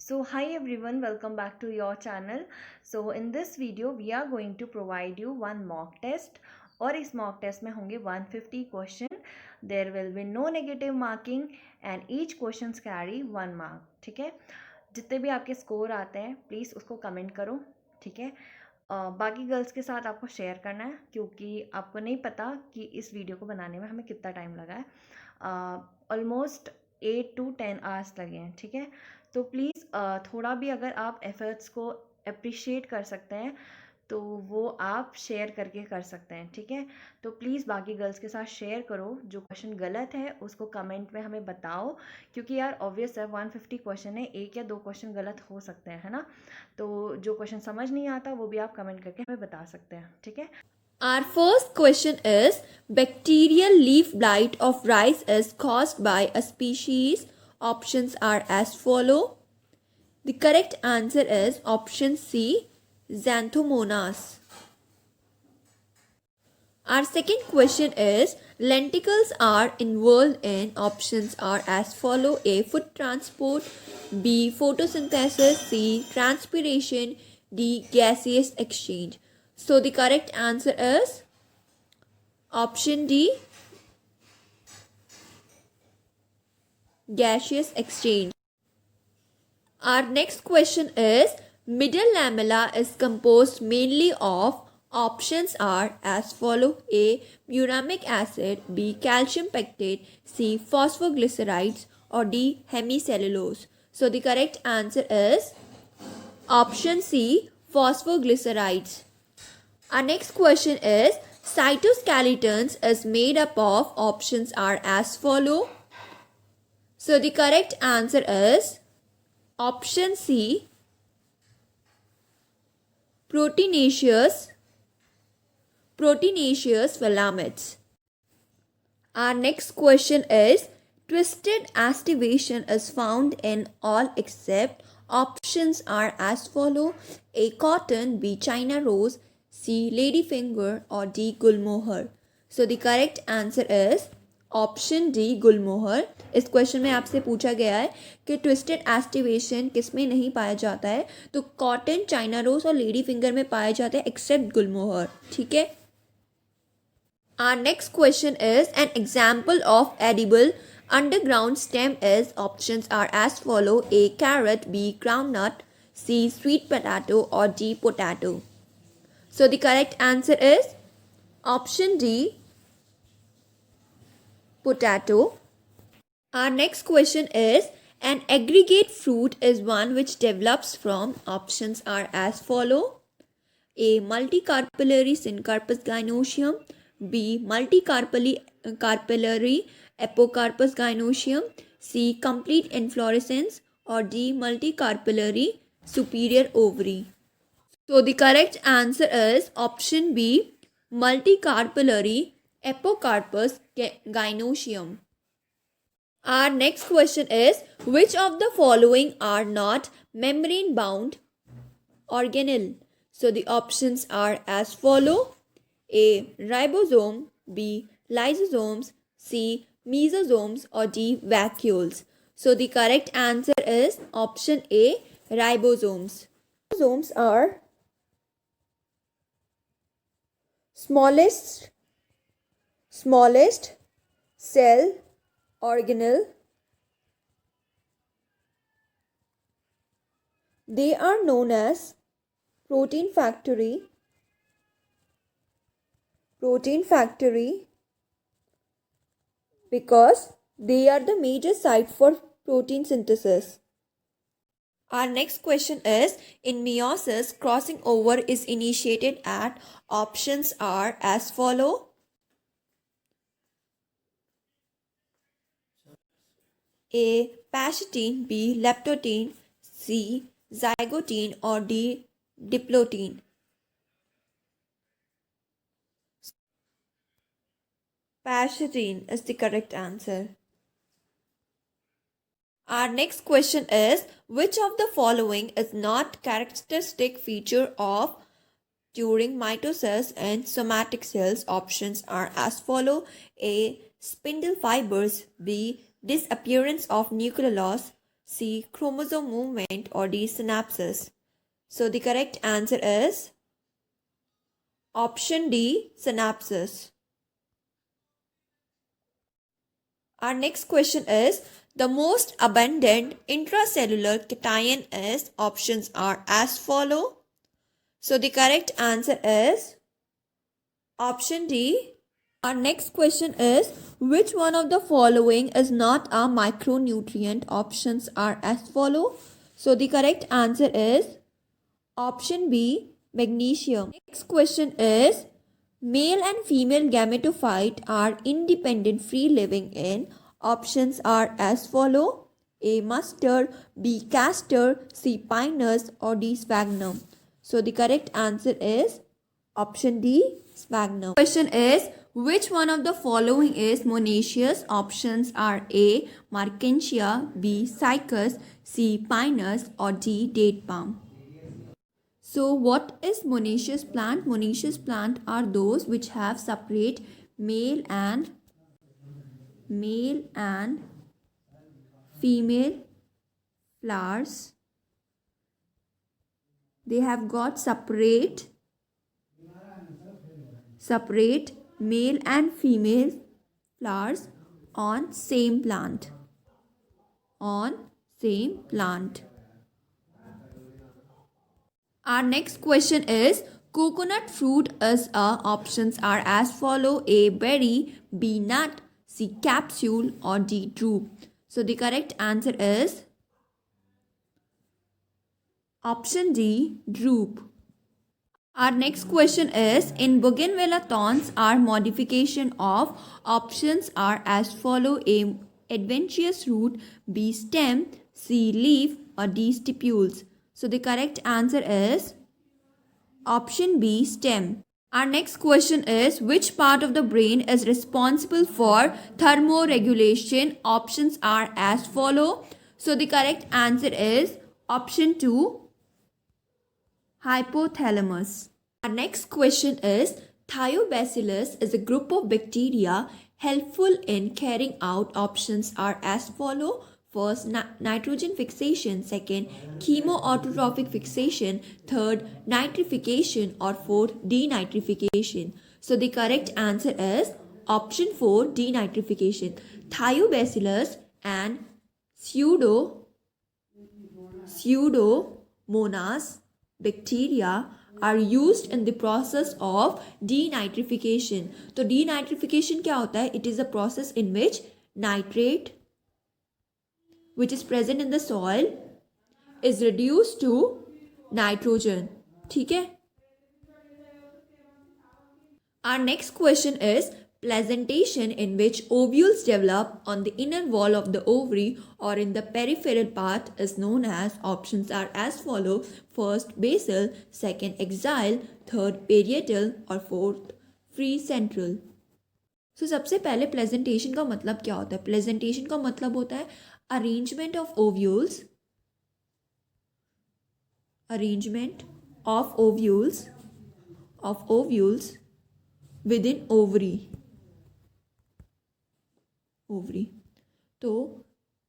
So hi everyone, welcome back to your channel. So in this video we are going to provide you one mock test और इस mock test में होंगे 150 question. There will be no negative marking and each questions carry 1 mark. ठीक है, जितने भी आपके score आते हैं प्लीज़ उसको कमेंट करो. ठीक है, बाकी गर्ल्स के साथ आपको शेयर करना है क्योंकि आपको नहीं पता कि इस वीडियो को बनाने में हमें कितना टाइम लगा है. ऑलमोस्ट 8 to 10 आवर्स लगे हैं. ठीक है, तो प्लीज़ थोड़ा भी अगर आप एफर्ट्स को अप्रिशिएट कर सकते हैं तो वो आप शेयर करके कर सकते हैं. ठीक है, तो प्लीज़ बाकी गर्ल्स के साथ शेयर करो. जो क्वेश्चन गलत है उसको कमेंट में हमें बताओ क्योंकि यार ऑब्वियस है 150 क्वेश्चन है, एक या दो क्वेश्चन गलत हो सकते हैं, है ना. तो जो क्वेश्चन समझ नहीं आता वो भी आप कमेंट करके हमें बता सकते हैं. ठीक है. Our first question is bacterial leaf blight of rice is caused by a species. Options are as follow. The correct answer is option C, Xanthomonas. Our second question is lenticels are involved in. Options are as follow. A, food transport, B, photosynthesis, C, transpiration, D, gaseous exchange. So the correct answer is option D, gaseous exchange. Our next question is middle lamella is composed mainly of. Options are as follow. A, muramic acid, B, calcium pectate, C, phosphoglycerides, or D, hemicellulose. So the correct answer is option C, phosphoglycerides. Our next question is cytoskeletons is made up of. Options are as follow. So the correct answer is option C, proteinaceous filaments. Our next question is twisted aestivation is found in all except. Options are as follow. A, cotton, B, China rose, C, ladyfinger, or D, gulmohar. So the correct answer is option D, gulmohar. इस question में आपसे पूछा गया है कि twisted aestivation किस में नहीं पाया जाता है, तो कॉटन, चाइना रोज और लेडी फिंगर में पाया जाता है एक्सेप्ट गुलमोहर. ठीक है. Our next question is an example of edible underground stem is. Options are as follow. A, carrot, B, groundnut, C, sweet potato, or D, potato. So the correct answer is option D, potato. Our next question is an aggregate fruit is one which develops from. Options are as follow. A, multicarpellary Syncarpus gynoecium, B, multicarpellary Apocarpus gynoecium, C, complete inflorescence, or D, multicarpellary superior ovary. So the correct answer is option B, multicarpellary Apocarpus gynoecium. Our next question is which of the following are not membrane bound organelle? So the options are as follow. A, ribosome, B, lysosomes, C, mesosomes, or D, vacuoles. So the correct answer is option A, ribosomes. Ribosomes are smallest cell organelle. They are known as protein factory because they are the major site for protein synthesis. Our next question is in meiosis crossing over is initiated at. Options are as follow. A, pachytene, B, leptotene, C, zygotene, or D, diplotene. Pachytene is the correct answer. Our next question is which of the following is not characteristic feature of during mitosis and somatic cells? Options are as follow. A, spindle fibers, B, disappearance of nucleolus, C. Chromosome movement, or D. Synapses. So the correct answer is option D. Synapses. Our next question is, the most abundant intracellular cation is, options are as follow. So the correct answer is option D. Our next question is, which one of the following is not a micronutrient? Options are as follow. So the correct answer is option B, magnesium. Next question is, male and female gametophyte are independent free living in. Options are as follow. A. Mustard, B. Castor, C. Pinus, or D. Sphagnum. So the correct answer is option D, Sphagnum. Question is, which one of the following is monoecious? Options are A. Markensia, B. Cycas, C. Pinus, or D. Date palm. So what is monoecious plant? Monoecious plant are those which have separate male and female flowers. They have got separate male and female flowers on same plant. Our next question is, coconut fruit is options are as follow. A. Berry, B. Nut, C. Capsule, or D. Drupe. So the correct answer is option D, drupe. Our next question is, in Bougainvillea thorns are modification of, options are as follow. A. Adventitious root, B. Stem, C. Leaf, or D. Stipules. So the correct answer is option B, stem. Our next question is, which part of the brain is responsible for thermoregulation? Options are as follow. So the correct answer is option 2, hypothalamus. Our next question is, Thiobacillus is a group of bacteria helpful in carrying out, options are as follow. First, nitrogen fixation. Second, chemoautotrophic fixation. Third, nitrification. Or fourth, denitrification. So the correct answer is option 4, denitrification. Thiobacillus and Pseudomonas bacteria are used in the process of denitrification. तो denitrification क्या होता है? It is a process in which nitrate which is present in the soil is reduced to nitrogen. ठीक है? Our next question is, placentation in which ovules develop on the inner wall of the ovary or in the peripheral part is known as, options are as follow. First, basal, second, axile, third, parietal, और fourth, free central. So सबसे पहले प्लेजेंटेशन का मतलब क्या होता है? प्लेजेंटेशन का मतलब होता है arrangement of ovules within ovary. तो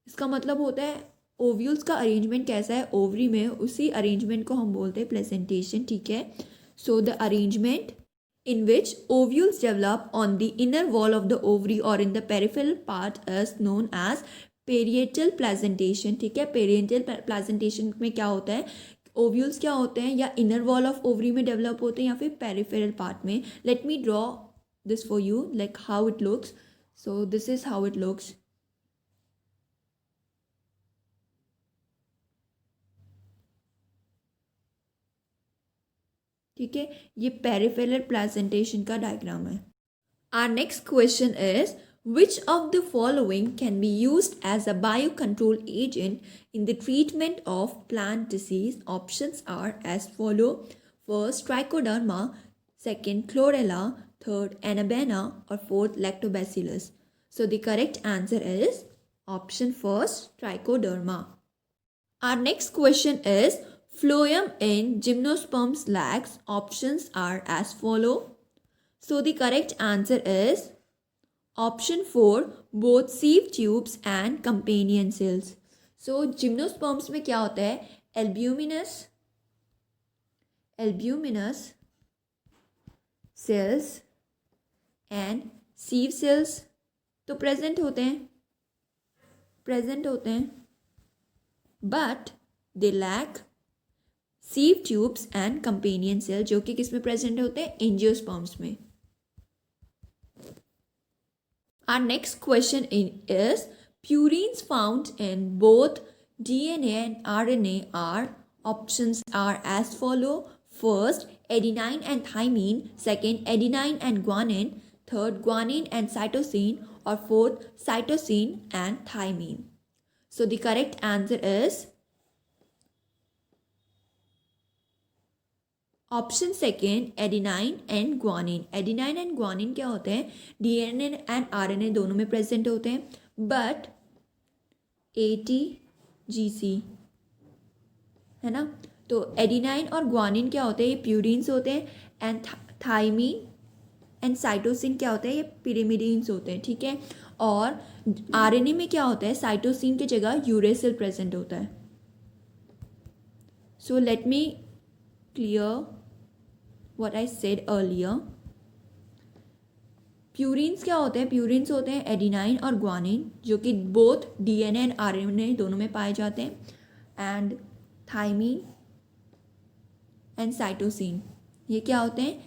इसका मतलब होता है ओव्यूल्स का अरेंजमेंट कैसा है ओवरी में, उसी अरेंजमेंट को हम बोलते हैं प्लेसेंटेशन. ठीक है. So the arrangement in which ovules develop on the inner wall of the ovary or in the peripheral part is known as parietal placentation. ठीक है. पेरिएटल प्लेजेंटेशन में क्या होता है, ओव्यूल्स क्या होते हैं, या इनर वॉल ऑफ ओवरी में डेवलप होते हैं या फिर पेरिफेरल पार्ट में. Let me draw this for you like how it looks. So this is how it looks. ठीक है. ये पेरिफेरल प्लेजेंटेशन का डायग्राम है. Our next question is, which of the following can be used as a biocontrol agent in the treatment of plant disease? Options are as follow. First, trichoderma, second, chlorella, third, anabaena, or fourth, lactobacillus. So the correct answer is option first, trichoderma. Our next question is, phloem in gymnosperms lax. Options are as follow. So the correct answer is option 4, both sieve tubes and companion cells. So gymnosperms में क्या होता है, albuminous cells and sieve cells तो present होते हैं, but they lack sieve tubes and companion cell, जो कि किस में प्रेजेंट होते हैं, एंजियोस्पर्म्स में. Our next question is purines found in both DNA and RNA are options are as follow. First, adenine and thymine. Second, adenine and guanine. Third, guanine and cytosine. Or fourth, cytosine and thymine. So the correct answer is option second, adenine and guanine. Adenine and guanine क्या होते हैं, DNA and RNA दोनों में present होते हैं, but ATGC है ना. तो एडिनाइन और ग्वानिन क्या होते हैं, ये प्यूरिन्स होते हैं, एंड थाइमीन एंड साइटोसिन क्या होते हैं, ये पिरिमिडीन्स होते हैं. ठीक है. और आरएनए में क्या होता है, साइटोसिन की जगह यूरेसिल प्रेजेंट होता है. So let me clear what I said earlier. Purines क्या होते हैं, प्यूरिन्स होते हैं एडिनाइन और ग्वानिन, जो कि बोथ डीएनए एंड आरएनए दोनों में पाए जाते हैं, एंड थाइमीन एंड साइटोसिन ये क्या होते हैं,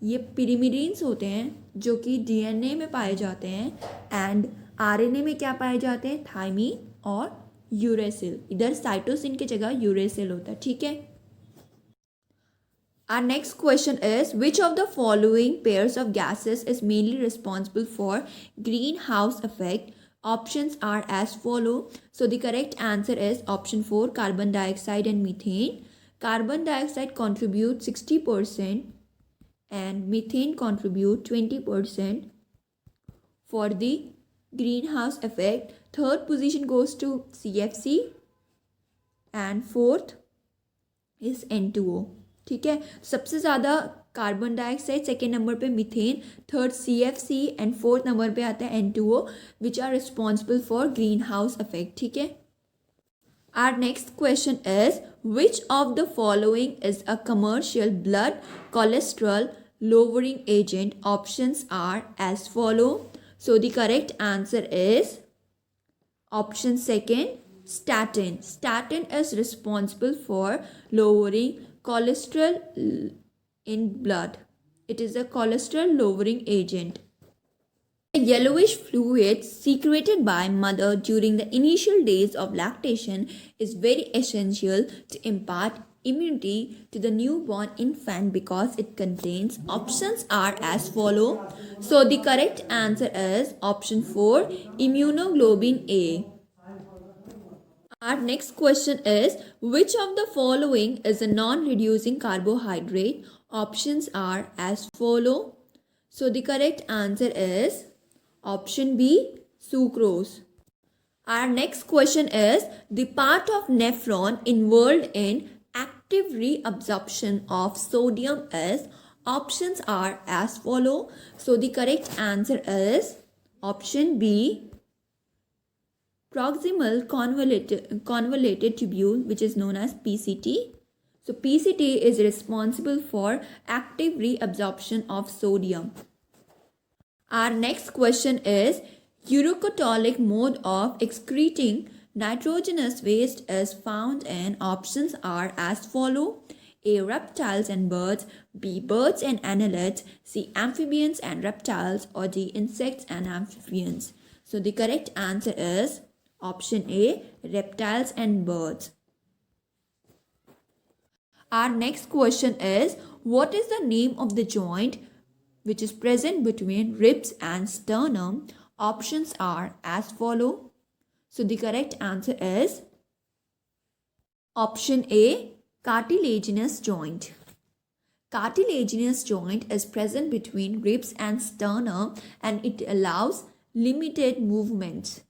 ये पिरिमिडीन्स होते हैं, जो कि डीएनए में पाए जाते हैं, एंड आरएनए में क्या पाए जाते हैं, थाइमीन और यूरेसिल. इधर साइटोसिन की जगह यूरेसिल होता है. ठीक है. Our next question is, which of the following pairs of gases is mainly responsible for greenhouse effect? Options are as follow. So the correct answer is option 4, carbon dioxide and methane. Carbon dioxide contribute 60% and methane contribute 20% for the greenhouse effect. Third position goes to CFC and fourth is N2O. ठीक है. सबसे ज़्यादा carbon dioxide, second number पे methane, third CFC and fourth number पे आता है N2O, which are responsible for greenhouse effect. ठीक है. Our next question is, which of the following is a commercial blood cholesterol lowering agent? Options are as follow. So the correct answer is option second, statin. Statin is responsible for lowering cholesterol in blood. It is a cholesterol lowering agent. A yellowish fluid secreted by mother during the initial days of lactation is very essential to impart immunity to the newborn infant because it contains, options are as follow. So the correct answer is option 4, immunoglobulin A. Our next question is, which of the following is a non-reducing carbohydrate? Options are as follow. So the correct answer is option B, sucrose. Our next question is, the part of nephron involved in active reabsorption of sodium is, options are as follow. So the correct answer is option B, proximal convoluted tubule, which is known as PCT. So PCT is responsible for active reabsorption of sodium. Our next question is, urocotolic mode of excreting nitrogenous waste is found in, options are as follow. A, reptiles and birds. B, birds and annelids. C, amphibians and reptiles. Or D, insects and amphibians. So the correct answer is option A, reptiles and birds. Our next question is, what is the name of the joint which is present between ribs and sternum? Options are as follow. So the correct answer is option A, cartilaginous joint. Cartilaginous joint is present between ribs and sternum and it allows limited movements.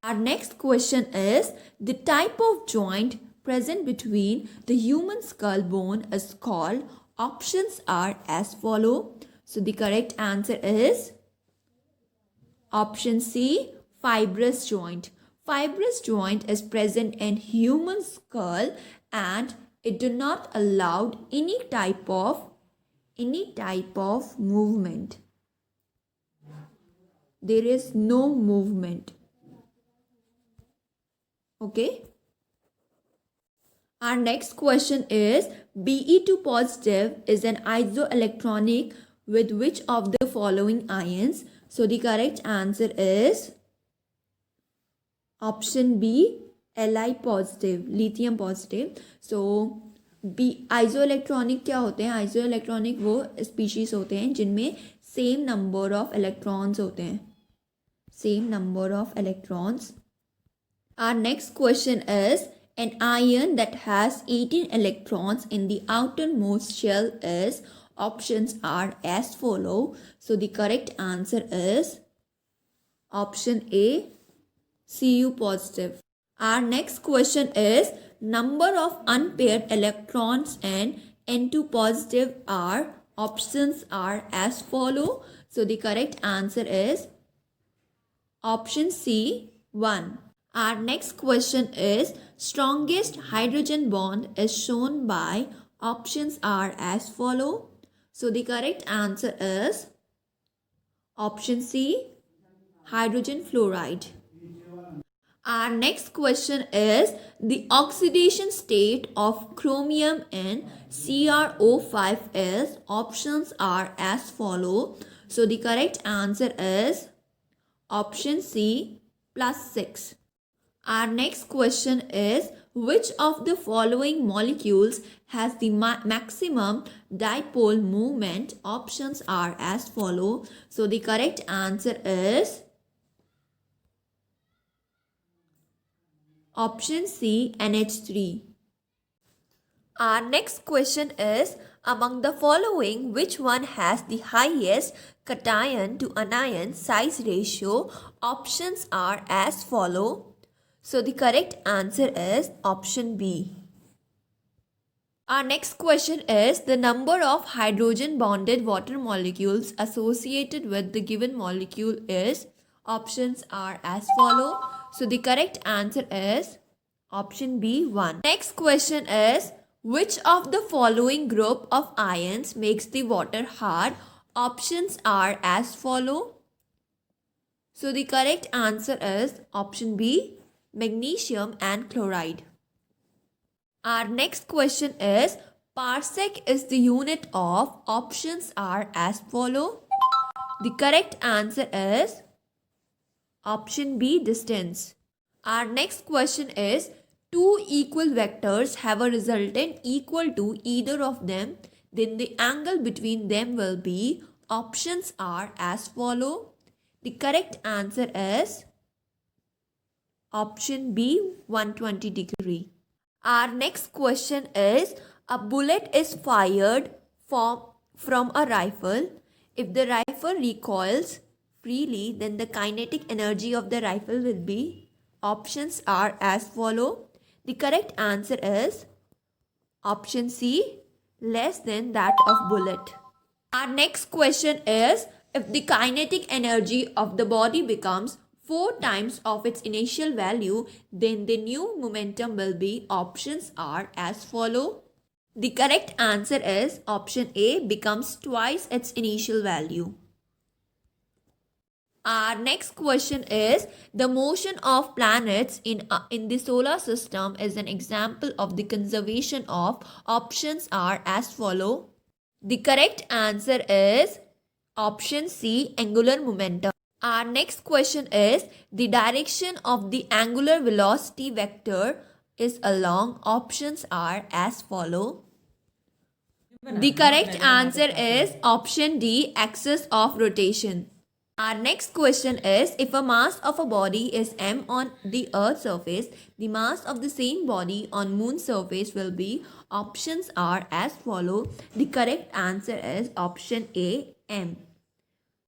Our next question is, the type of joint present between the human skull bone is called, options are as follow. So the correct answer is option C, fibrous joint. Fibrous joint is present in human skull and it do not allow any type of movement. There is no movement. Okay. Our next question is Be2 positive is an isoelectronic with which of the following ions? So the correct answer is option B, Li positive, lithium positive. So B isoelectronic क्या होते हैं? Isoelectronic वो species होते हैं जिनमें same number of electrons होते हैं, same number of electrons. Our next question is an ion that has 18 electrons in the outermost shell is, options are as follow. So the correct answer is option A, Cu positive. Our next question is number of unpaired electrons in N2 positive are, options are as follow. So the correct answer is option C, 1. Our next question is strongest hydrogen bond is shown by, options are as follow. So the correct answer is option C, hydrogen fluoride. Our next question is the oxidation state of chromium in CrO5 is, options are as follow. So the correct answer is option C, +6. Our next question is which of the following molecules has the maximum dipole moment? Options are as follow. So the correct answer is option C, NH3. Our next question is among the following which one has the highest cation to anion size ratio? Options are as follow. So the correct answer is option B. Our next question is the number of hydrogen bonded water molecules associated with the given molecule is, options are as follow. So the correct answer is option B, 1. Next question is which of the following group of ions makes the water hard? Options are as follow. So the correct answer is option B, magnesium and chloride. Our next question is parsec is the unit of, options are as follow. The correct answer is option B, distance. Our next question is two equal vectors have a resultant equal to either of them, then the angle between them will be, options are as follow. The correct answer is option B, 120 degree. Our next question is a bullet is fired from a rifle. If the rifle recoils freely, then the kinetic energy of the rifle will be, options are as follow. The correct answer is option C, less than that of bullet. Our next question is if the kinetic energy of the body becomes 4 times of its initial value, then the new momentum will be, options are as follow. The correct answer is option A, becomes twice its initial value. Our next question is the motion of planets in the solar system is an example of the conservation of, options are as follow. The correct answer is option C, angular momentum. Our next question is the direction of the angular velocity vector is along, options are as follow. The correct answer is option D, axis of rotation. Our next question is if a mass of a body is m on the earth's surface, the mass of the same body on moon's surface will be, options are as follow. The correct answer is option A, m.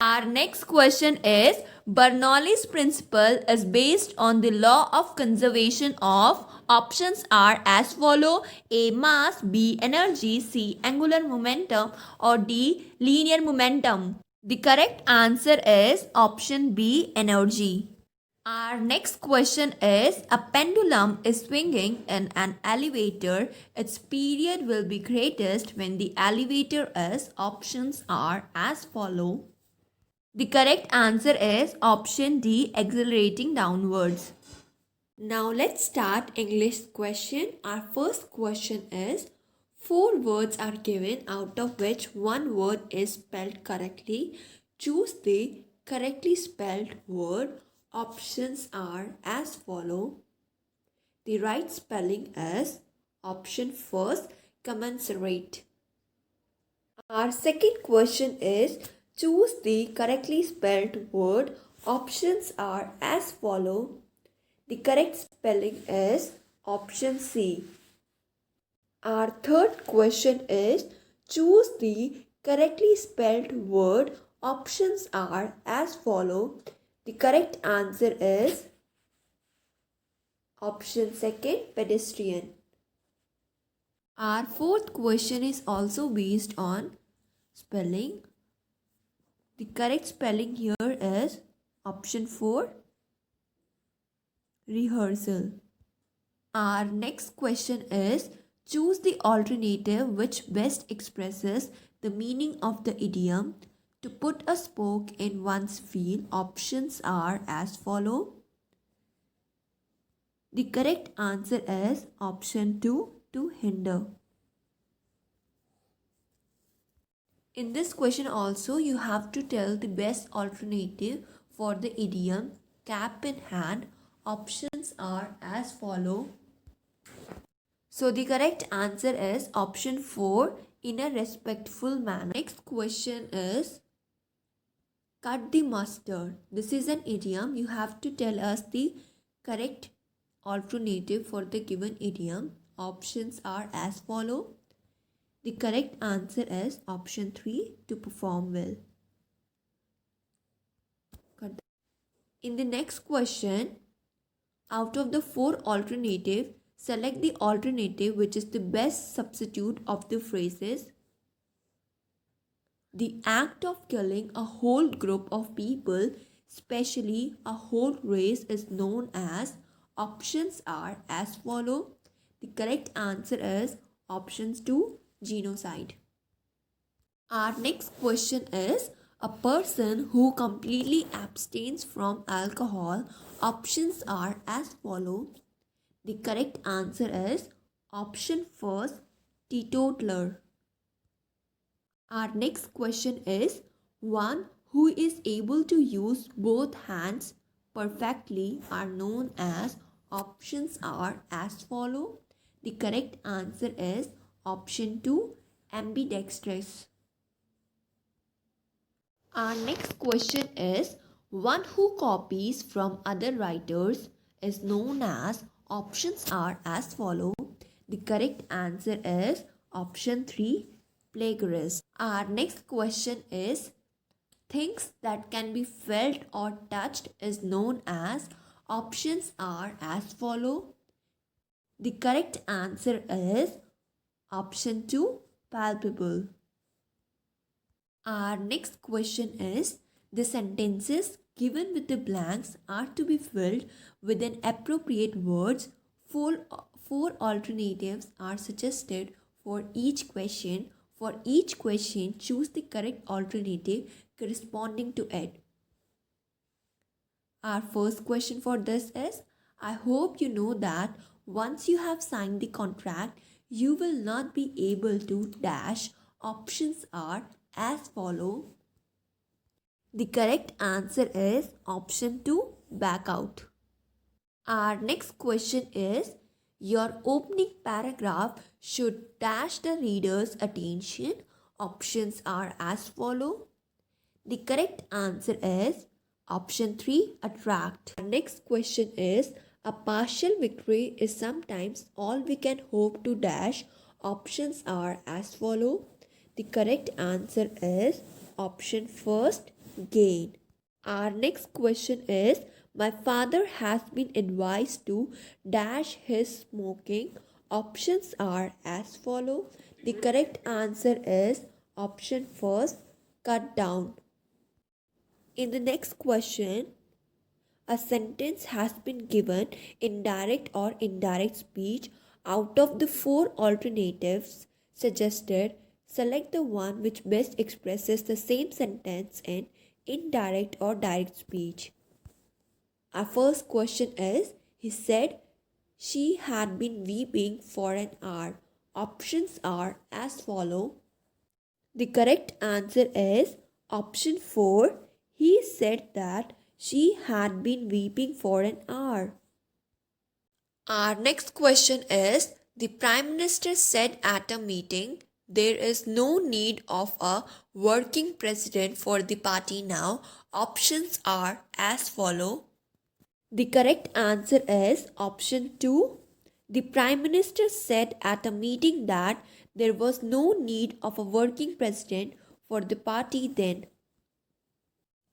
Our next question is Bernoulli's principle is based on the law of conservation of. Options are as follow: A. Mass, B. Energy, C. Angular momentum, or D. Linear momentum. The correct answer is option B. Energy. Our next question is: a pendulum is swinging in an elevator. Its period will be greatest when the elevator is. Options are as follow. The correct answer is option D, accelerating downwards. Now let's start English question. Our first question is: four words are given out of which one word is spelled correctly. Choose the correctly spelled word. Options are as follow. The right spelling is option first, commensurate. Our second question is: choose the correctly spelled word. Options are as follow. The correct spelling is option C. Our third question is: choose the correctly spelled word. Options are as follow. The correct answer is option second, pedestrian. Our fourth question is also based on spelling. The correct spelling here is option 4, rehearsal. Our next question is: choose the alternative which best expresses the meaning of the idiom. To put a spoke in one's wheel. Options are as follow. The correct answer is option 2, to hinder. In this question also you have to tell the best alternative for the idiom cap in hand. Options are as follow. So the correct answer is option 4, in a respectful manner. Next question is: cut the mustard. This is an idiom. You have to tell us the correct alternative for the given idiom. Options are as follow. The correct answer is option 3, to perform well. In the next question, out of the 4 alternatives, select the alternative which is the best substitute of the phrases. The act of killing a whole group of people, especially a whole race, is known as. Options are as follow. The correct answer is options 2, genocide. Our next question is: a person who completely abstains from alcohol. Options are as follow. The correct answer is option first, teetotaler. Our next question is: one who is able to use both hands perfectly are known as. Options are as follow. The correct answer is option 2, ambidextrous. Our next question is: one who copies from other writers is known as. Options are as follow. The correct answer is option 3, plagiarist. Our next question is: things that can be felt or touched is known as. Options are as follow. The correct answer is option 2, palpable. Our next question is: the sentences given with the blanks are to be filled with an appropriate words. Four alternatives are suggested for each question. For each question, choose the correct alternative corresponding to it. Our first question for this is: I hope you know that once you have signed the contract, you will not be able to dash. Options are as follow. The correct answer is option 2, back out. Our next question is: your opening paragraph should dash the reader's attention. Options are as follow. The correct answer is option 3, attract. Our next question is: a partial victory is sometimes all we can hope to dash. Options are as follow. The correct answer is option first, gain. Our next question is, my father has been advised to dash his smoking. Options are as follow. The correct answer is option first, cut down. In the next question, a sentence has been given in direct or indirect speech. Out of the four alternatives suggested, select the one which best expresses the same sentence in indirect or direct speech. Our first question is, he said she had been weeping for an hour. Options are as follow. The correct answer is option 4. He said that she had been weeping for an hour. Our next question is, the Prime Minister said at a meeting, there is no need of a working president for the party now. Options are as follow. The correct answer is option 2. The Prime Minister said at a meeting that there was no need of a working president for the party then.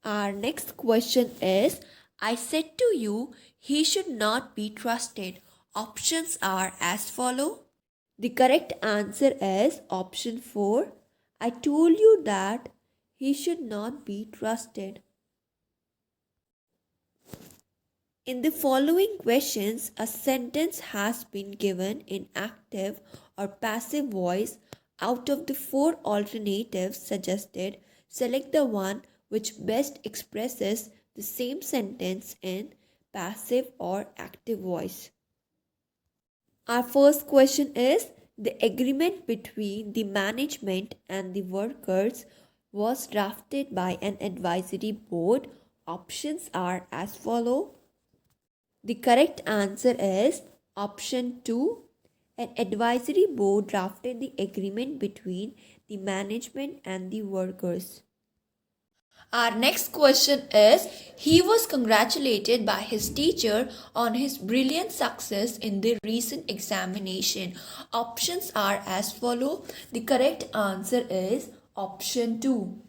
Our next question is, I said to you, he should not be trusted. Options are as follow. The correct answer is option 4. I told you that he should not be trusted. In the following questions, a sentence has been given in active or passive voice. Out of the four alternatives suggested, select the one which best expresses the same sentence in passive or active voice. Our first question is, the agreement between the management and the workers was drafted by an advisory board. Options are as follow. The correct answer is option 2. An advisory board drafted the agreement between the management and the workers. Our next question is, he was congratulated by his teacher on his brilliant success in the recent examination. Options are as follow. The correct answer is option 2.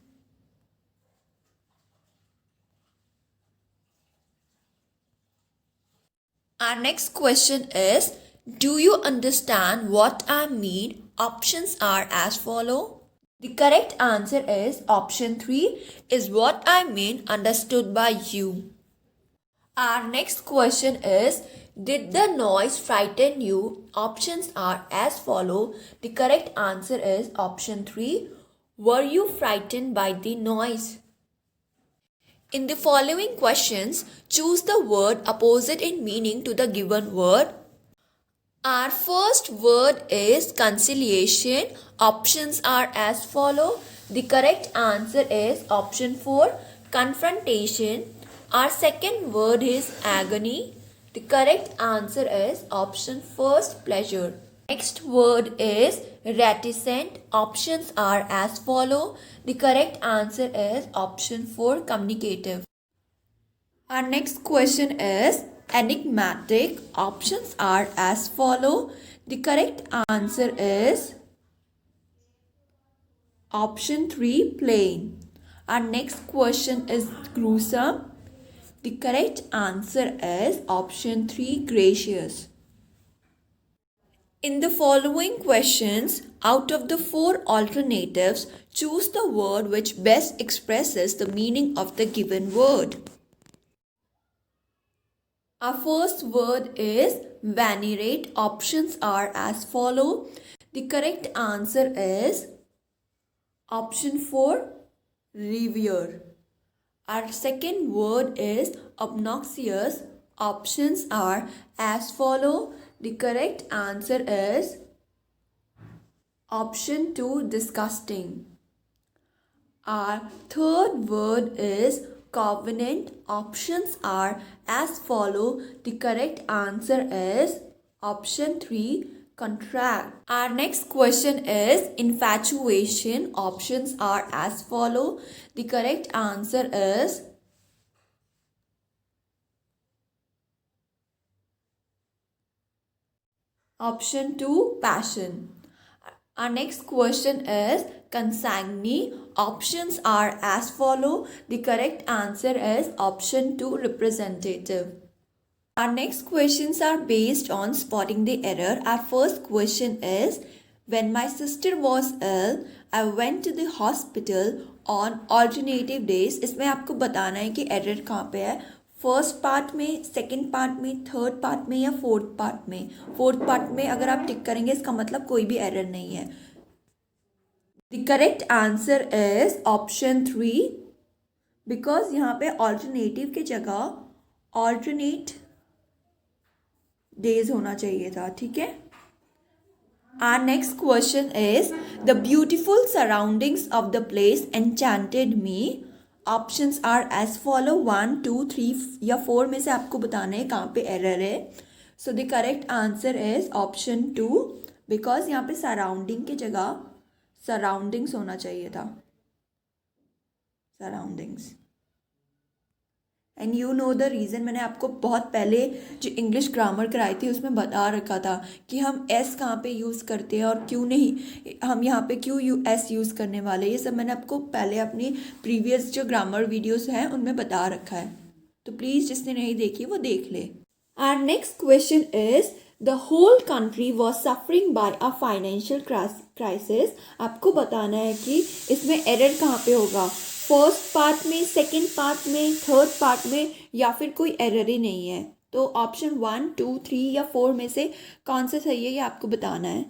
Our next question is, do you understand what I mean? Options are as follow. The correct answer is option 3. Is what I mean understood by you? Our next question is, did the noise frighten you? Options are as follow. The correct answer is option 3. Were you frightened by the noise? In the following questions, choose the word opposite in meaning to the given word. Our first word is conciliation. Options are as follow. The correct answer is option 4, confrontation. Our second word is agony. The correct answer is option first, pleasure. Next word is reticent. Options are as follow. The correct answer is option 4, communicative. Our next question is enigmatic. Options are as follow. The correct answer is option 3, plain. Our next question is gruesome. The correct answer is option 3, gracious. In the following questions, out of the four alternatives, choose the word which best expresses the meaning of the given word. Our first word is venerate. Options are as follow. The correct answer is option 4, revere. Our second word is obnoxious. Options are as follow. The correct answer is option 2, disgusting. Our third word is covenant. Options are as follow. The correct answer is option 3, contract. Our next question is infatuation. Options are as follow. The correct answer is option 2, passion. Our next question is consignee. Options are as follow. The correct answer is option 2, representative. Our next questions are based on spotting the error. Our first question is, when my sister was ill, I went to the hospital on alternative days. इसमें आपको बताना है कि error कहाँ पे है, first part में, second part में, थर्ड पार्ट में या फोर्थ पार्ट में. फोर्थ पार्ट में अगर आप टिक करेंगे इसका मतलब कोई भी एरर नहीं है. The correct answer is option 3, because यहाँ पे ऑल्टरनेटिव की जगह ऑल्टरनेट डेज होना चाहिए था. ठीक है. Our next question is, the beautiful surroundings of the place enchanted me. Options are as follow. 1, 2, 3 या 4 में से आपको बताना है कहाँ पे एरर है. So the correct answer is option 2, because यहाँ पे सराउंडिंग की जगह सराउंडिंग्स होना चाहिए था. Surroundings. And you know the reason. मैंने आपको बहुत पहले जो इंग्लिश ग्रामर कराई थी उसमें बता रखा था कि हम एस कहाँ पे यूज़ करते हैं और क्यों नहीं, हम यहाँ पे क्यों एस यूज़ करने वाले. ये सब मैंने आपको पहले अपनी प्रीवियस जो ग्रामर वीडियोस हैं उनमें बता रखा है. तो प्लीज़ जिसने नहीं देखी वो देख ले. Our next question is, the whole country was suffering by a financial crisis. आपको बताना है कि इसमें एरर कहाँ पे होगा, फर्स्ट पार्ट में, सेकंड पार्ट में, थर्ड पार्ट में, या फिर कोई एरर ही नहीं है. तो ऑप्शन 1, 2, 3 या 4 में से कौन सा सही है ये आपको बताना है.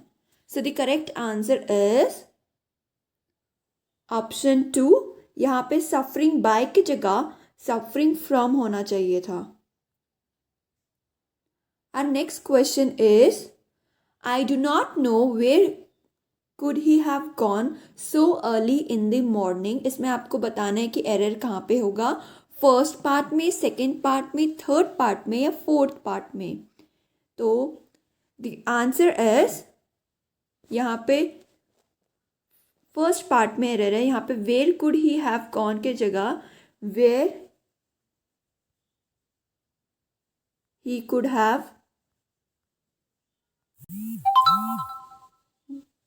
So the correct answer is option 2. यहाँ पे सफरिंग बाय की जगह सफरिंग फ्रॉम होना चाहिए था. Our next question is, I do not know where could he have gone so early in the morning. इसमें आपको बताना है कि एरर कहाँ पे होगा, फर्स्ट पार्ट में, सेकंड पार्ट में, थर्ड पार्ट में या फोर्थ पार्ट में. तो द आंसर इज, यहाँ पे फर्स्ट पार्ट में एरर है. यहाँ पे where could he have gone के जगह वेयर ही कुड हैव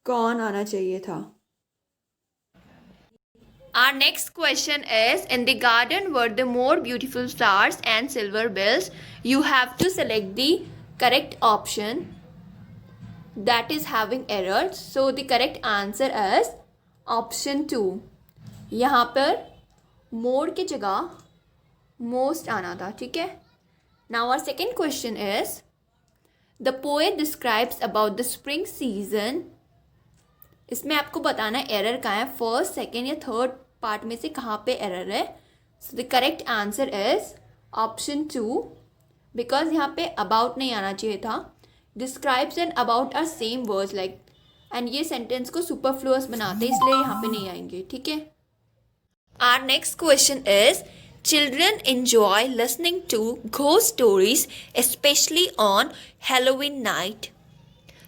कौन आना चाहिए था. Our next question is, in the garden were the more beautiful flowers and silver bells. You have to select the correct option that is having errors. So the correct answer is option 2. यहाँ पर more की जगह most आना था. ठीक है. Now our second question is, the poet describes about the spring season. इसमें आपको बताना है एरर कहाँ है, फर्स्ट, सेकेंड या थर्ड पार्ट में से कहाँ पे एरर है. So the correct answer is option 2, because यहाँ पे अबाउट नहीं आना चाहिए था. Describes and about are same words like, and ये सेंटेंस को सुपरफ्लुअस बनाते हैं इसलिए यहाँ पे नहीं आएंगे. ठीक है. Our next question is, children enjoy listening to ghost stories especially on Halloween night.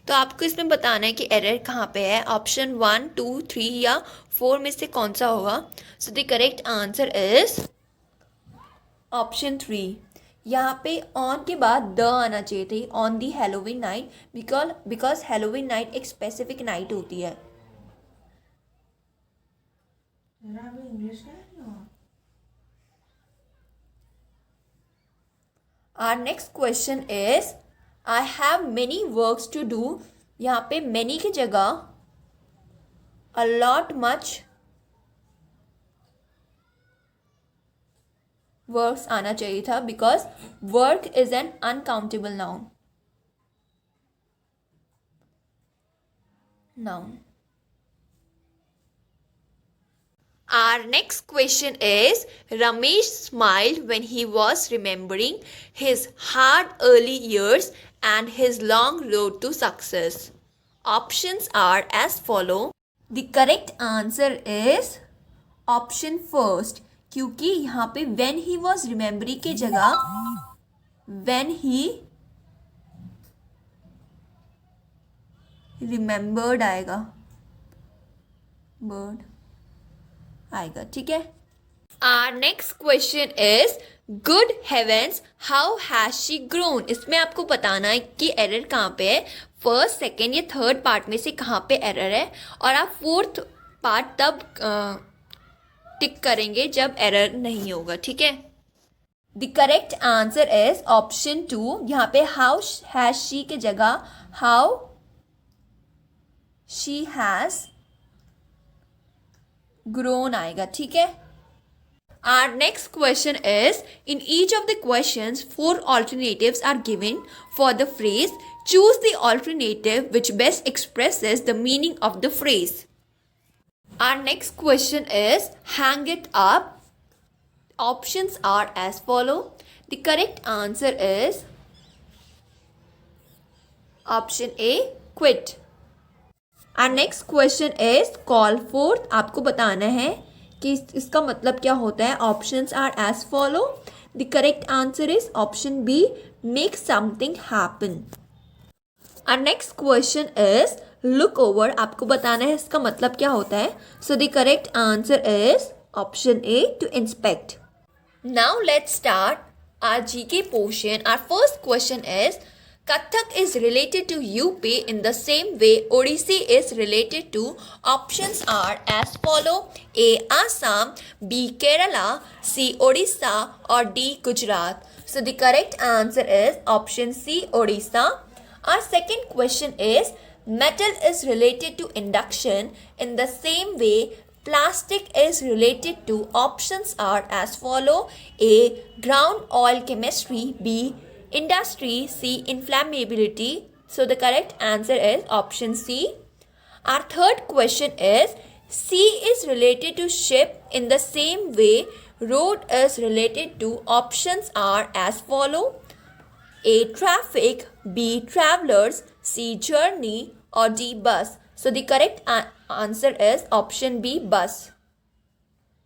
तो आपको इसमें बताना है कि एरर कहाँ पे है, ऑप्शन 1, 2, 3 या 4 में से कौन सा होगा. सो the correct answer is option 3. यहाँ पे ऑन के बाद द आना चाहिए थी, on the Halloween night, because Halloween night एक स्पेसिफिक नाइट होती है. Our next question is, I have many works to do. यहाँ पे many की जगह a lot much works आना चाहिए था, because work is an uncountable noun. Our next question is, Ramesh smiled when he was remembering his hard early years and his long road to success. Options are as follow. The correct answer is option first, क्योंकि यहाँ पे when he was remembering के जगह when he remembered आएगा, bird आएगा. ठीक है. Our next question is, good heavens, how has she grown. इसमें आपको बताना है कि एरर कहाँ पे है, फर्स्ट, सेकेंड या थर्ड पार्ट में से कहाँ पे एरर है, और आप फोर्थ पार्ट तब टिक करेंगे जब एरर नहीं होगा, ठीक है। The correct answer is option 2। यहाँ पे हाउ हैज शी के जगह हाउ शी हैज ग्रोन आएगा, ठीक है। Our next question is, in each of the questions, 4 alternatives are given for the phrase. Choose the alternative which best expresses the meaning of the phrase. Our next question is, hang it up. Options are as follow. The correct answer is option A, quit. Our next question is, call forth. आपको बताना है कि इसका मतलब क्या होता है। Options are as follow. The correct answer is option B, make something happen. Our next question is look over. आपको बताना है इसका मतलब क्या होता है। So the correct answer is option A, to inspect. Now let's start our GK portion. Our first question is, Kathak is related to UP in the same way Odissi is related to. Options are as follow. A, Assam, B, Kerala, C, Odisha, or D, Gujarat. So the correct answer is option C, Odisha. Our second question is, metal is related to induction in the same way plastic is related to. Options are as follow. A, ground oil chemistry, B, industry, C, inflammability. So the correct answer is option C. Our third question is, C is related to ship in the same way road is related to. Options are as follow. A, traffic, B, travelers, C, journey, or D, bus. So the correct answer is option B, bus.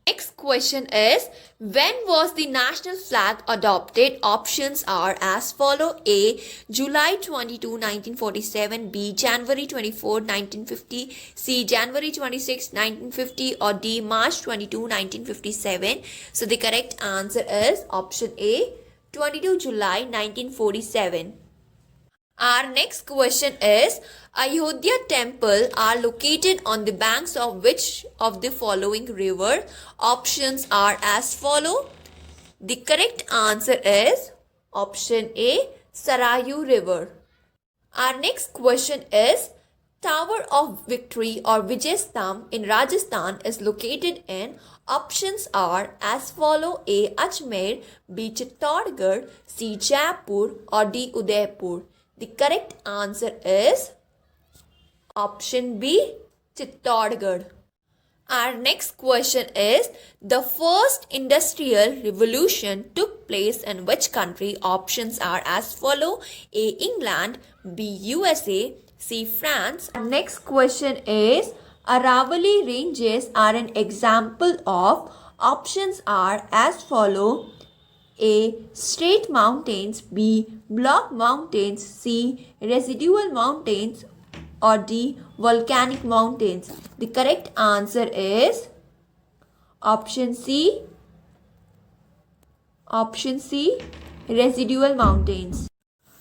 Next question is, when was the national flag adopted? Options are as follow. A, July 22, 1947, B, January 24, 1950, C, January 26, 1950, or D, March 22, 1957. So the correct answer is option A, 22 July 1947. Our next question is, Ayodhya temple are located on the banks of which of the following river? Options are as follow. The correct answer is option A, Sarayu River. Our next question is, Tower of Victory or Vijay Stamp in Rajasthan is located in. Options are as follow. A, Ajmer, B, Chittorgarh, C, Jaipur, or D, Udaipur. The correct answer is option B, Chittorgarh. Our next question is, the first industrial revolution took place in which country? Options are as follow. A, England, B, USA, C, France. Our next question is, Aravalli ranges are an example of. Options are as follow. A, straight mountains, B, block mountains, C, residual mountains, or D, volcanic mountains. The correct answer is option C, residual mountains.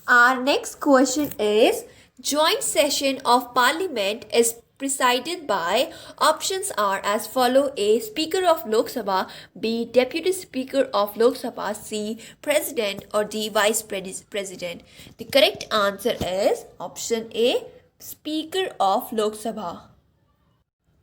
Our next question is, joint session of parliament is presided by. Options are as follow. A, Speaker of Lok Sabha, B, Deputy Speaker of Lok Sabha, C, President, or D, Vice President. The correct answer is option A, Speaker of Lok Sabha.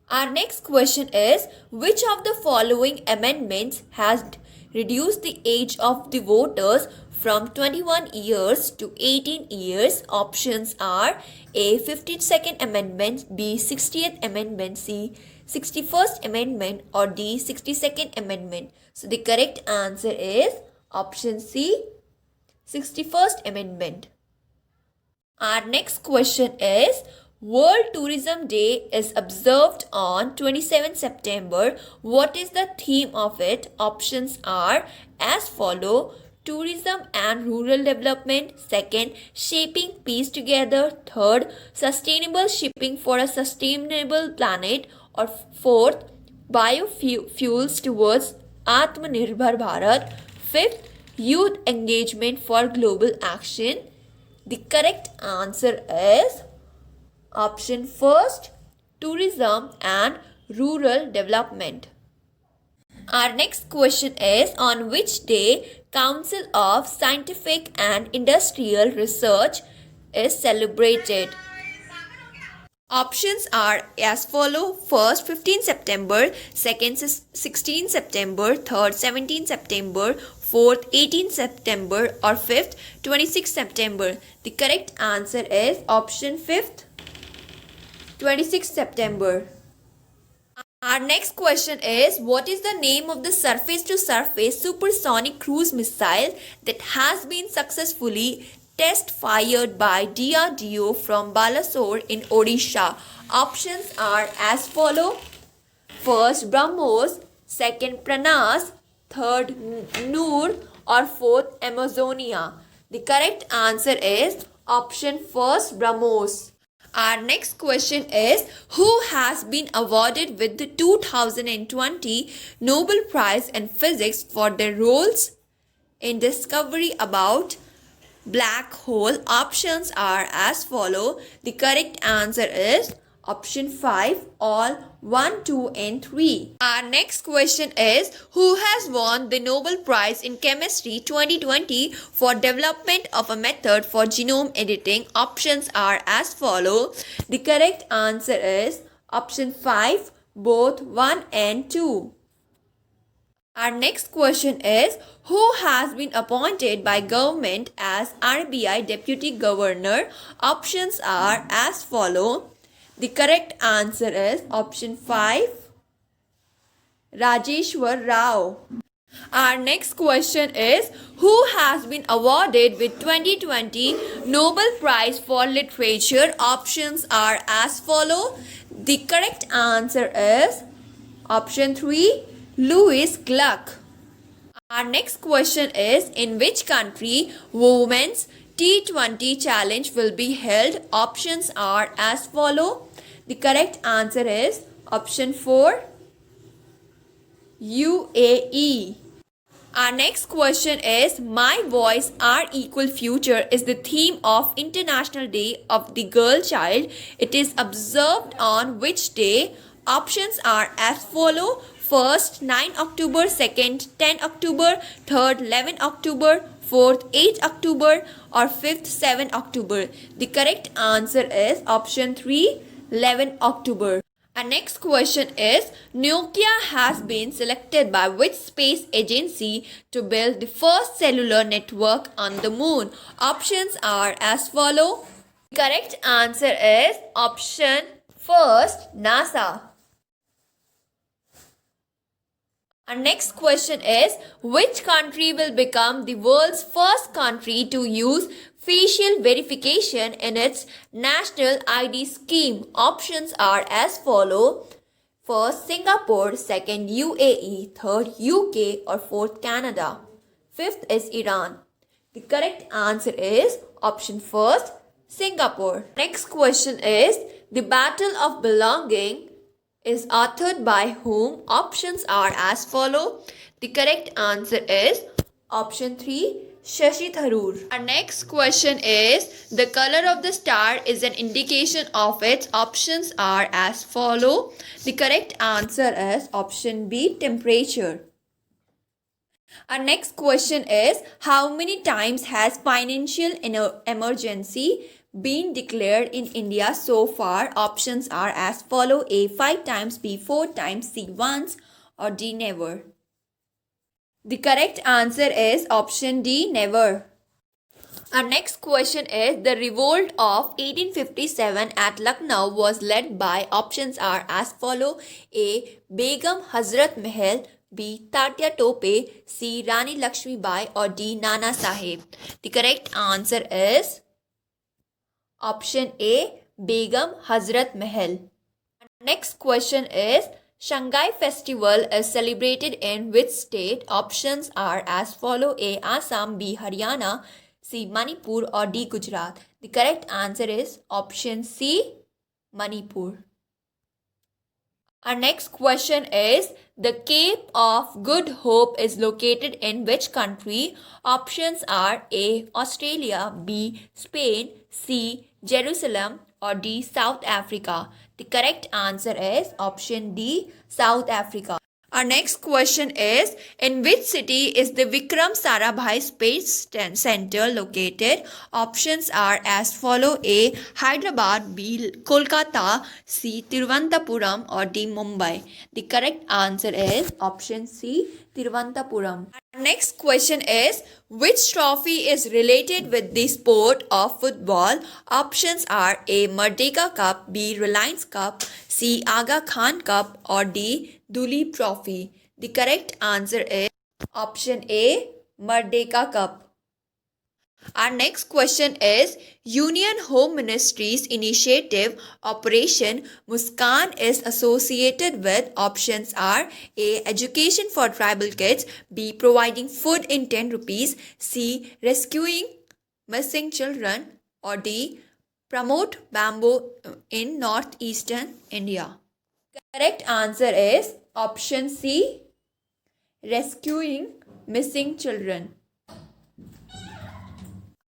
Our next question is, which of the following amendments has reduced the age of the voters from 21 years to 18 years? Options are A, 52nd Amendment, B, 60th Amendment, C, 61st Amendment, or D, 62nd Amendment. So the correct answer is option C, 61st Amendment. Our next question is, World Tourism Day is observed on 27 September. What is the theme of it? Options are as follow. Tourism and rural development. Second, shaping peace together. Third, sustainable shipping for a sustainable planet. Or fourth, biofuels towards Atmanirbhar Bharat. Fifth, youth engagement for global action. The correct answer is option first, tourism and rural development. Our next question is, on which day Council of Scientific and Industrial Research is celebrated? Options are as follow: first 15 September, second 16 September, third 17 September, fourth 18 September, or fifth 26 September. The correct answer is option fifth, 26 September. Our next question is, what is the name of the surface-to-surface supersonic cruise missile that has been successfully test fired by DRDO from Balasore in Odisha? Options are as follow: first BrahMos, second Pranas, third Noor, or fourth Amazonia. The correct answer is option first, BrahMos. Our next question is, who has been awarded with the 2020 Nobel Prize in Physics for their roles in discovery about black hole? Options are as follow. The correct answer is option 5, all 1, 2 and 3. Our next question is, who has won the Nobel Prize in Chemistry 2020 for development of a method for genome editing? Options are as follow. The correct answer is option 5, both 1 and 2. Our next question is, who has been appointed by government as RBI Deputy Governor? Options are as follow. The correct answer is option 5, Rajeshwar Rao. Our next question is, who has been awarded with 2020 Nobel Prize for Literature? Options are as follow. The correct answer is option 3, Louis Gluck. Our next question is, in which country Women's T20 Challenge will be held? Options are as follow. The correct answer is option 4, UAE. Our next question is, My Voice, Our Equal Future is the theme of International Day of the Girl Child. It is observed on which day? Options are as follow. First 9 October, second 10 October, third 11 October, fourth 8 October, or fifth 7 October. The correct answer is option 3, 11 October. Our next question is, Nokia has been selected by which space agency to build the first cellular network on the moon? Options are as follow. The correct answer is option first, NASA. Our next question is, which country will become the world's first country to use facial verification in its national ID scheme? Options are as follow. First Singapore, second UAE, third UK, or fourth Canada. Fifth is Iran. The correct answer is option first, Singapore. Next question is, the Battle of Belonging is authored by whom? Options are as follow. The correct answer is option 3, Shashi Tharoor. Our next question is, the color of the star is an indication of its. Options are as follow. The correct answer is option B, temperature. Our next question is, how many times has financial emergency been declared in India so far? Options are as follow. A, 5 times, B, 4 times, C, once, or D, never. The correct answer is option D, never. Our next question is, the revolt of 1857 at Lucknow was led by. Options are as follow. A, Begum Hazrat Mahal, B, Tatya Tope, C, Rani Lakshmi Bai, or D, Nana Sahib. The correct answer is option A, Begum Hazrat Mahal. Next question is, Shanghai Festival is celebrated in which state? Options are as follow. A, Assam, B, Haryana, C, Manipur, or D, Gujarat. The correct answer is option C, Manipur. Our next question is the Cape of Good Hope is located in which country? Options are A. Australia, B. Spain, C. Jerusalem, or D. South Africa. The correct answer is option D. South Africa. Our next question is in which city is the Vikram Sarabhai Space Center located? Options are as follow: A. Hyderabad, B. Kolkata, C. Tiruvananthapuram, or D. Mumbai. The correct answer is option C. Tiruvananthapuram. Our next question is which trophy is related with the sport of football? Options are A. Merdeka Cup, B. Reliance Cup, C. Aga Khan Cup, or D. Duleep Trophy. The correct answer is option A. Merdeka Cup. Our next question is Union Home Ministry's initiative Operation Muskan is associated with. Options are A. Education for tribal kids, B. Providing food in 10 rupees, C. Rescuing missing children, or D. Promote bamboo in northeastern India. Correct answer is option C. Rescuing missing children.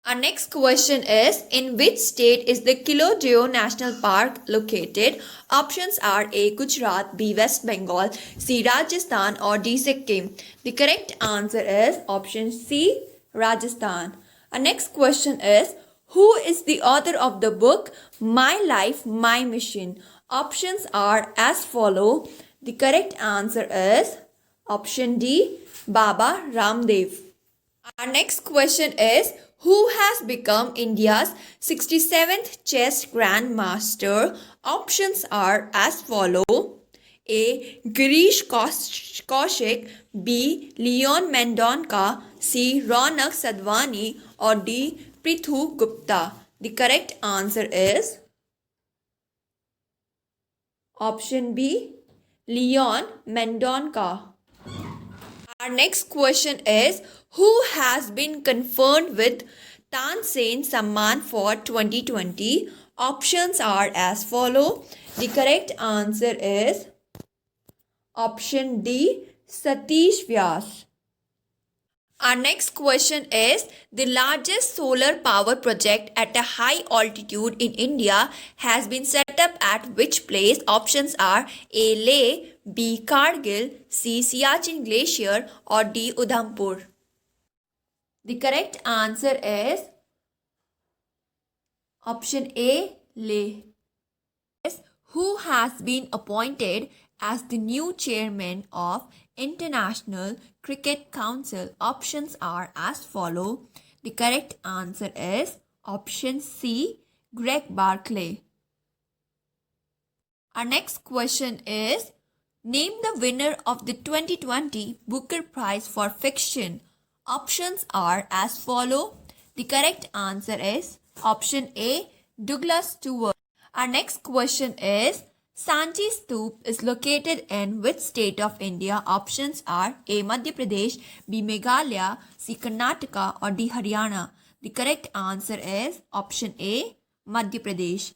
Our next question is in which state is the Kilodeo National Park located? Options are A. Gujarat, B. West Bengal, C. Rajasthan, or D. Sikkim. The correct answer is option C. Rajasthan. Our next question is who is the author of the book My Life, My Mission? Options are as follow. The correct answer is option D. Baba Ramdev. Our next question is who has become India's 67th chess grandmaster? Options are as follow. A. Girish Kaushik, B. Leon Mendonca, C. Ronak Sadhwani, or D. Prithu Gupta. The correct answer is option B. Leon Mendonca. Our next question is who has been conferred with Tansen Samman for 2020? Options are as follow. The correct answer is option D. Satish Vyas. Our next question is the largest solar power project at a high altitude in India has been set up at which place? Options are A. Leh, B. Kargil, C. Siachen Glacier, or D. Udhampur. The correct answer is option A. Leh. Who has been appointed as the new chairman of International Cricket Council? Options are as follow. The correct answer is option C. Greg Barclay. Our next question is name the winner of the 2020 Booker Prize for Fiction. Options are as follow. The correct answer is option A. Douglas Stewart. Our next question is Sanchi Stoop is located in which state of India? Options are A. Madhya Pradesh, B. Meghalaya, C. Karnataka, or D. Haryana. The correct answer is option A. Madhya Pradesh.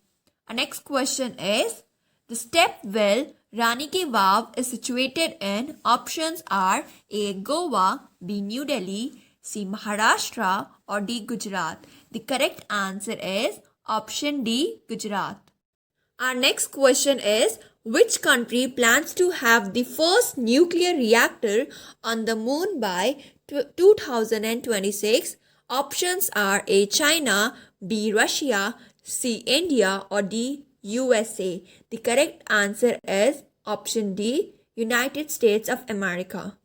Our next question is the step well Rani Ki Vav is situated in. Options are A. Goa, B. New Delhi, C. Maharashtra, or D. Gujarat. The correct answer is option D. Gujarat. Our next question is which country plans to have the first nuclear reactor on the moon by 2026? Options are A. China, B. Russia, C. India, or D. USA. The correct answer is option D. United States of America.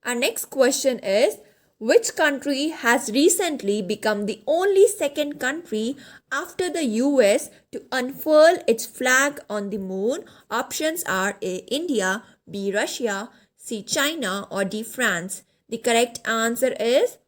Our next question is which country has recently become the only second country after the US to unfurl its flag on the moon? Options are A. India, B. Russia, C. China, or D. France. The correct answer is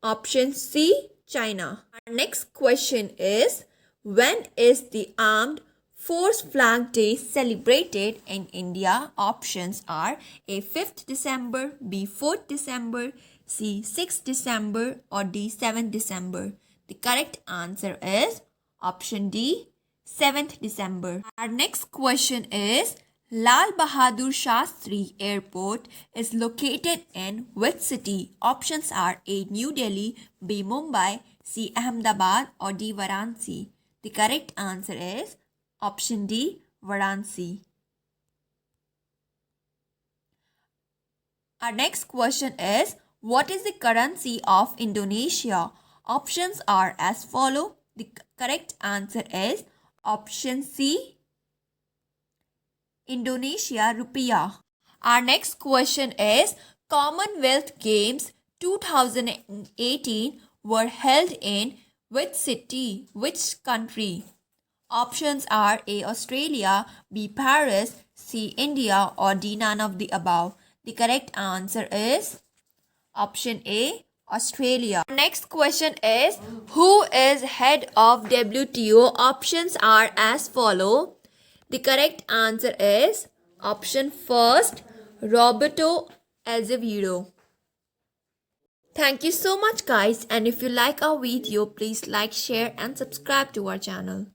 option C. China. Our next question is when is the Armed Force Flag Day celebrated in India? Options are A. 5th December, B. 4th December, C. 6th December, or D. 7th December. The correct answer is option D. 7th December. Our next question is Lal Bahadur Shastri Airport is located in which city? Options are A. New Delhi, B. Mumbai, C. Ahmedabad or D. Varanasi. The correct answer is option D. Varanasi. Our next question is what is the currency of Indonesia? Options are as follow. The correct answer is option C. Indonesia rupiah. Our next question is Commonwealth Games 2018 were held in which city, which country? Options are A. Australia, B. Paris, C. India or D. None of the above. The correct answer is option A. Australia. Next question is who is head of WTO? Options are as follow. The correct answer is option first, Roberto Azevedo. Thank you so much guys, and if you like our video, please like, share and subscribe to our channel.